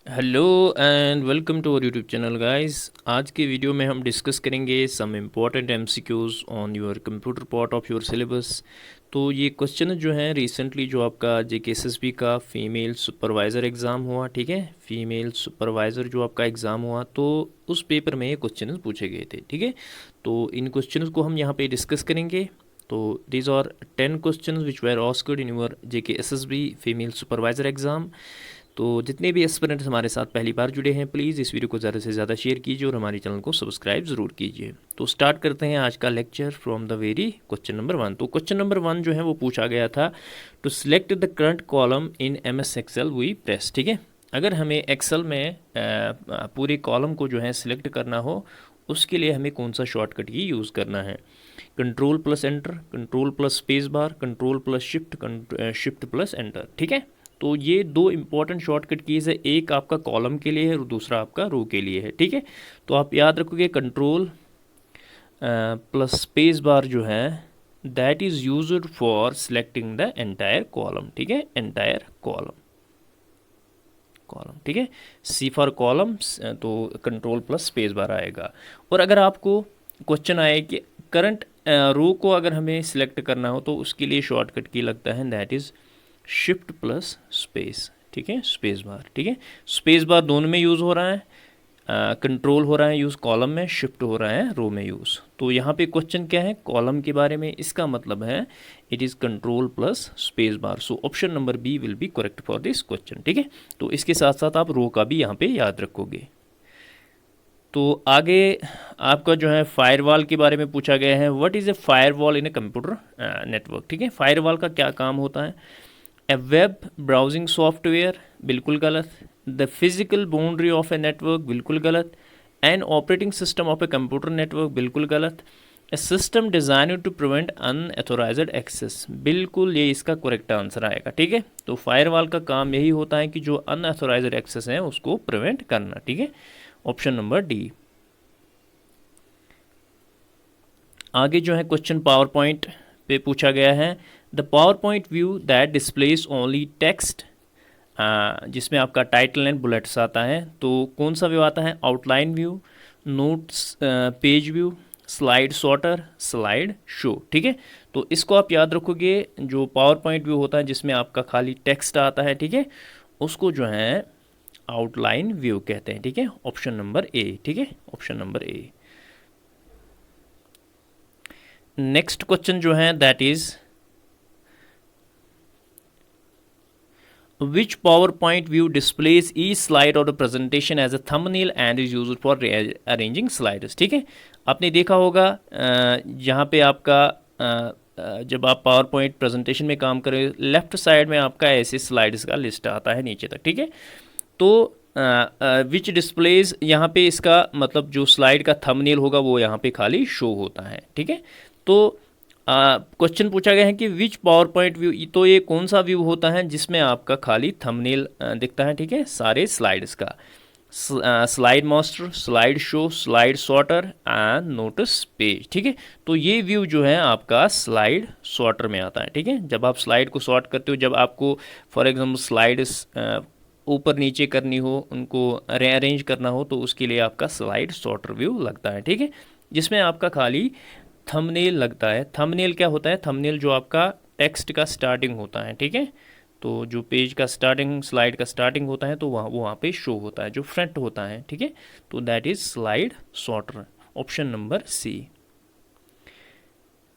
Hello and welcome to our YouTube channel guys. आज के video में हम डिस्कस करेंगे some important MCQs on your computer part of your syllabus. तो ये क्वेश्चन जो है रिसेंटली जो आपका जेकेएसएसबी का फ़ीमेल सुपरवाइज़र एग्ज़ाम हुआ, ठीक है, फ़ीमेल सुपरवाइज़र जो आपका एग्ज़ाम हुआ तो उस पेपर में ये क्वेश्चन पूछे गए थे, ठीक है। तो इन क्वेश्चन को हम यहाँ पे डिस्कस करेंगे। तो these are 10 question which were asked in your JKSSB female supervisor exam. तो जितने भी एस्पिरेंट्स हमारे साथ पहली बार जुड़े हैं, प्लीज़ इस वीडियो को ज़्यादा से ज़्यादा शेयर कीजिए और हमारे चैनल को सब्सक्राइब ज़रूर कीजिए। तो स्टार्ट करते हैं आज का lecture from the very question number 1। तो क्वेश्चन नंबर 1 जो है वो पूछा गया था, to select the current column in MS Excel we press, ठीक है। अगर हमें एक्सेल में पूरे कॉलम को जो है सिलेक्ट करना हो, उसके लिए हमें कौन सा शॉर्टकट की यूज़ करना है। Control plus enter, control plus space बार, control plus shift, shift plus enter, ठीक है। तो ये दो इंपॉर्टेंट शॉर्टकट कीज़ है, एक आपका कॉलम के लिए है और दूसरा आपका रो के लिए है, ठीक है। तो आप याद रखोगे कंट्रोल प्लस स्पेस बार जो है that is used for selecting the entire column, ठीक है, एंटायर कॉलम, ठीक है। सी फॉर कॉलम्स, तो कंट्रोल प्लस स्पेस बार आएगा। और अगर आपको क्वेश्चन आए कि करंट रो को अगर हमें सिलेक्ट करना हो तो उसके लिए शॉर्टकट की लगता है that is shift plus space, ठीक है, स्पेस बार, ठीक है। स्पेस बार दोनों में यूज़ हो रहा है, कंट्रोल हो रहा है यूज़ कॉलम में, शिफ्ट हो रहा है रो में यूज़। तो यहाँ पे क्वेश्चन क्या है, कॉलम के बारे में, इसका मतलब है it is control plus space bar. So option number B will be correct for this question, ठीक है। तो इसके साथ साथ आप रो का भी यहाँ पे याद रखोगे। तो आगे आपका जो है फायरवॉल के बारे में पूछा गया है, what is a firewall in A computer network, ठीक है। फायरवॉल का क्या काम होता है। ए वेब ब्राउजिंग सॉफ्टवेयर, बिल्कुल गलत। The physical boundary of a network, बिल्कुल गलत। An operating system of a computer network, बिल्कुल गलत। A system design to prevent unauthorised access, बिल्कुल ये इसका करेक्ट आंसर आएगा, ठीक है। तो फायरवॉल का काम यही होता है कि जो अनऑथोराइज्ड एक्सेस है उसको प्रिवेंट करना, ठीक है। Option number D. आगे जो है क्वेश्चन पावर पॉइंट पे पूछा गया है, the power point view that displace only text, जिसमें आपका टाइटल एंड बुलेट्स आता है। तो कौन सा व्यू आता है, outline view, notes page view, slide sorter, slide show, ठीक है। तो इसको आप याद रखोगे, जो पावर पॉइंट व्यू होता है जिसमें आपका खाली टेक्स्ट आता है, ठीक है, उसको जो है आउटलाइन व्यू कहते हैं, ठीक है। ऑप्शन नंबर ए, ठीक है, ऑप्शन नंबर ए। नेक्स्ट क्वेश्चन जो है that is which PowerPoint view displays each slide of the presentation as a thumbnail and is used for arranging slides, ठीक है। आपने देखा होगा जहाँ पे आपका जब आप पावर पॉइंट प्रेजेंटेशन में काम करें, लेफ्ट साइड में आपका ऐसे स्लाइड्स का लिस्ट आता है नीचे तक, ठीक है। तो विच डिस्प्लेज, यहाँ पे इसका मतलब जो स्लाइड का थंबनेल होगा वो यहाँ पे खाली शो होता है, ठीक है। तो क्वेश्चन पूछा गया है कि विच पावर पॉइंट व्यू, तो ये कौन सा व्यू होता है जिसमें आपका खाली थंबनेल दिखता है, ठीक है, सारे स्लाइड्स का। Slide master, slide show, slide sorter and notice page, ठीक है। तो ये व्यू जो है आपका स्लाइड सॉर्टर में आता है, ठीक है। जब आप स्लाइड को सॉर्ट करते हो, जब आपको फॉर एग्जाम्पल स्लाइड्स ऊपर नीचे करनी हो, उनको रीअरेंज करना हो, तो उसके लिए आपका स्लाइड सॉर्टर व्यू लगता है, ठीक है, जिसमें आपका खाली थंबनेल लगता है। थंबनेल क्या होता है, थंबनेल जो आपका टेक्स्ट का स्टार्टिंग होता है, ठीक है। तो जो पेज का स्टार्टिंग, स्लाइड का स्टार्टिंग होता है तो वहाँ पे शो होता है, जो फ्रंट होता है, ठीक है। तो that is slide sorter, option number C.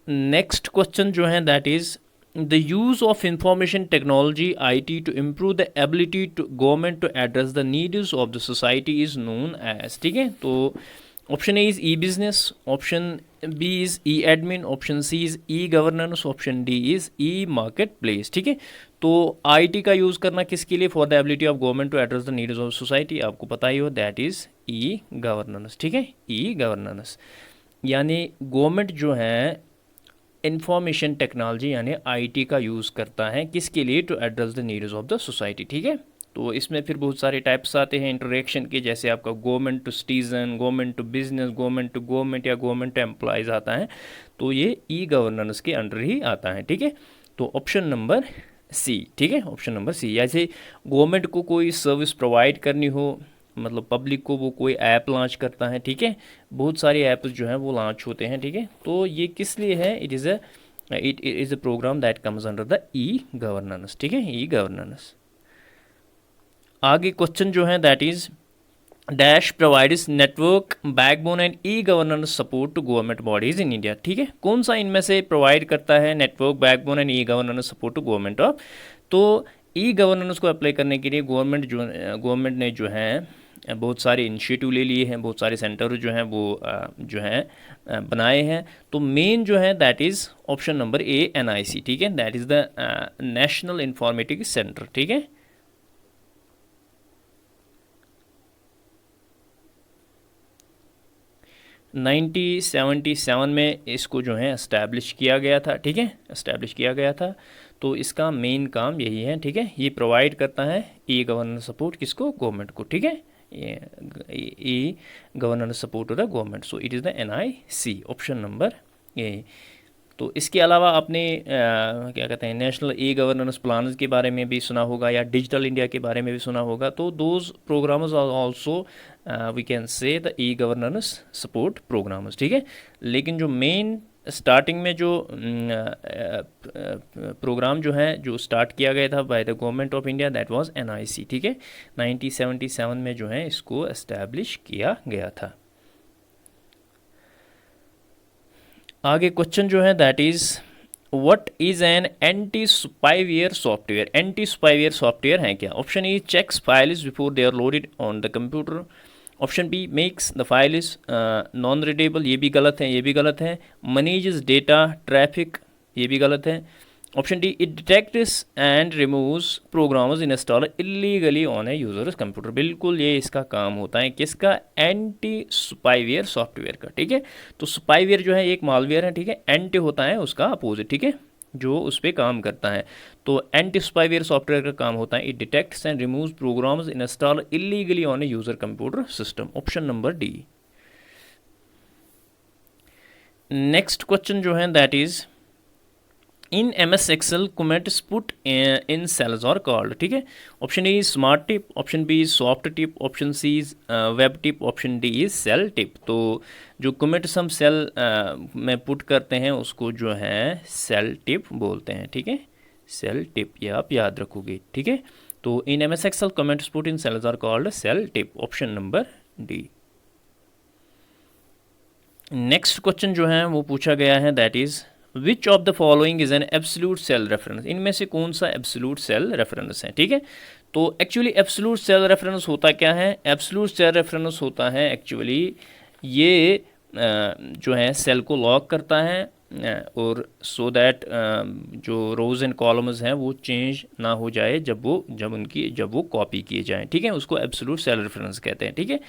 Next question जो है that is the use of information technology IT to improve the ability to government to address the needs of the society is known as, ठीक है। तो option A is e business, option B is e admin, option C is e governance, option D is e market place, ठीक है। तो IT का use करना किसके लिए, for the ability of government to address the needs of society, आपको पता ही हो दैट इज ई गवर्नेंस, ठीक है, ई गवर्नेंस। यानी गवर्नमेंट जो है इंफॉर्मेशन टेक्नोलॉजी यानी IT का यूज़ करता है किसके लिए, to address the needs of the society, ठीक है। तो इसमें फिर बहुत सारे टाइप्स आते हैं इंटरेक्शन के, जैसे आपका government to citizen, government to business, government to government या गवर्नमेंट टू एम्प्लॉयज़ आता है। तो ये ई गवर्नेंस के अंडर ही आता है, ठीक है। तो ऑप्शन नंबर सी, ठीक है, ऑप्शन नंबर सी। जैसे गवर्नमेंट को कोई सर्विस प्रोवाइड करनी हो, मतलब पब्लिक को वो कोई ऐप लॉन्च करता है, ठीक है, बहुत सारे ऐप्स जो हैं वो लॉन्च होते हैं, ठीक है, तो ये किस लिए है, it is a program that comes under the e governance, ठीक है, ई गवर्नेंस। आगे क्वेश्चन जो है that is dash provides network backbone and e governance support to government bodies in India, ठीक है, कौन सा इनमें से प्रोवाइड करता है network backbone and e governance support to government of. तो ई गवर्नेंस को अप्लाई करने के लिए गवर्नमेंट ने जो है बहुत सारे इनिशिएटिव ले लिए हैं, बहुत सारे सेंटर जो हैं वो जो हैं बनाए हैं। तो मेन जो है that is option number A NIC, ठीक है, that is the national informatics centre, ठीक है। नाइनटीन 77 में इसको जो है इस्टेब्लिश किया गया था, ठीक है, इस्टेब्लिश किया गया था। तो इसका मेन काम यही है, ठीक है, ये प्रोवाइड करता है ई गवर्नेंस सपोर्ट किसको, गवर्नमेंट को, ठीक है, e governance support to the government. So it is the NIC, option number A. तो इसके अलावा आपने क्या कहते हैं नेशनल ई गवर्नेंस प्लान के बारे में भी सुना होगा या डिजिटल इंडिया के बारे में भी सुना होगा। तो those programs are also we can say the e governance support programs, ठीक है। लेकिन जो मेन स्टार्टिंग में जो प्रोग्राम जो है जो स्टार्ट किया गया था by the government of India that was NIC, ठीक है, 1977 में जो है इसको एस्टैब्लिश किया गया था। आगे क्वेश्चन जो है that is what is an anti spyware software. Anti spyware software है क्या। Option E checks files before they are loaded on the computer. Option B makes the file is non readable, ये भी गलत है, ये भी गलत है। मैनेजेस डेटा ट्रैफिक, ये भी गलत है। Option D it detects and removes programs install illegally on a users computer. बिल्कुल ये इसका काम होता है किसका, एंटी स्पाईवेयर सॉफ्टवेयर का, ठीक है। तो स्पाईवेयर जो है एक मालवेयर है, ठीक है, एंटी होता है उसका अपोजिट, ठीक है, जो उस पर काम करता है। तो एंटी स्पाईवेयर सॉफ्टवेयर का काम होता है it detects and removes programs install illegally on a user computer system, option number D. Next question जो है that is in MS Excel comments put in cells are called, ठीक है। Option A smart tip, option B soft tip, option C web tip, option D is cell tip. तो जो comments हम cell में put करते हैं उसको जो है सेल टिप बोलते हैं, ठीक है, सेल टिप, ये आप याद रखोगे, ठीक है। तो in MS Excel comments put in cells are called cell tip, option number D. Next question जो है वो पूछा गया है that is which of the following is an absolute cell reference. इनमें से कौन सा एब्सोल्यूट सेल रेफरेंस है, ठीक है। तो एक्चुअली एब्सोल्यूट सेल रेफरेंस होता क्या है, एब्सोल्यूट सेल रेफरेंस होता है एक्चुअली ये जो है सेल को लॉक करता है और सो दैट जो रोज एंड कॉलम्स हैं वो चेंज ना हो जाए जब वो कॉपी किए जाएं, ठीक है, उसको एब्सोल्यूट सेल रेफरेंस कहते हैं, ठीक है।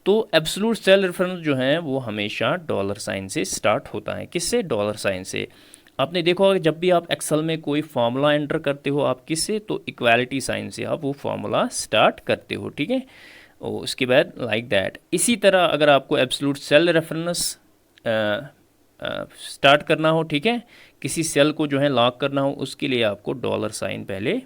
तो एब्सोल्यूट सेल रेफरेंस जो है वो हमेशा $साइन से स्टार्ट होता है, किससे, $साइन से। आपने देखा होगा जब भी आप एक्सेल में कोई फार्मूला एंटर करते हो आप किससे, तो इक्वालिटी साइन से आप वो फार्मूला स्टार्ट करते हो, ठीक है। और उसके बाद लाइक दैट इसी तरह अगर आपको एब्सोल्यूट सेल रेफरेंस स्टार्ट करना हो, ठीक है, किसी सेल को जो है लॉक करना हो उसके लिए आपको $साइन पहले,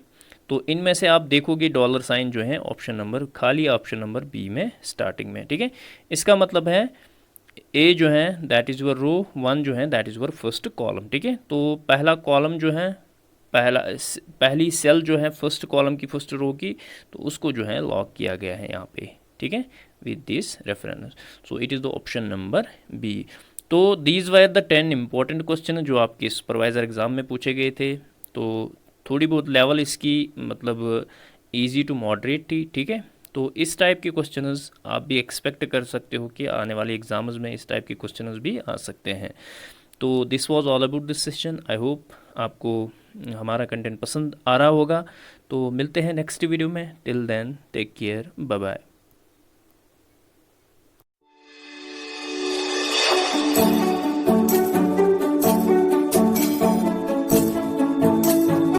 तो इनमें से आप देखोगे $साइन जो है ऑप्शन नंबर खाली ऑप्शन नंबर बी में स्टार्टिंग में, ठीक है। इसका मतलब है ए जो है दैट इज़ यूर रो 1 जो है that is your first column, ठीक है। तो पहला कॉलम जो है पहली सेल जो है फर्स्ट कॉलम की फर्स्ट रो की, तो उसको जो है लॉक किया गया है यहाँ पे, ठीक है, with this reference. So it is the option number B. तो these were the 10 important question जो आपके सुपरवाइज़र एग्ज़ाम में पूछे गए थे। तो थोड़ी बहुत लेवल इसकी मतलब इजी टू मॉडरेट थी, ठीक है। तो इस टाइप के क्वेश्चंस आप भी एक्सपेक्ट कर सकते हो कि आने वाले एग्जाम्स में इस टाइप के क्वेश्चंस भी आ सकते हैं। तो this was all about this session. I hope आपको हमारा कंटेंट पसंद आ रहा होगा। तो मिलते हैं नेक्स्ट वीडियो में। Till then take care, bye bye.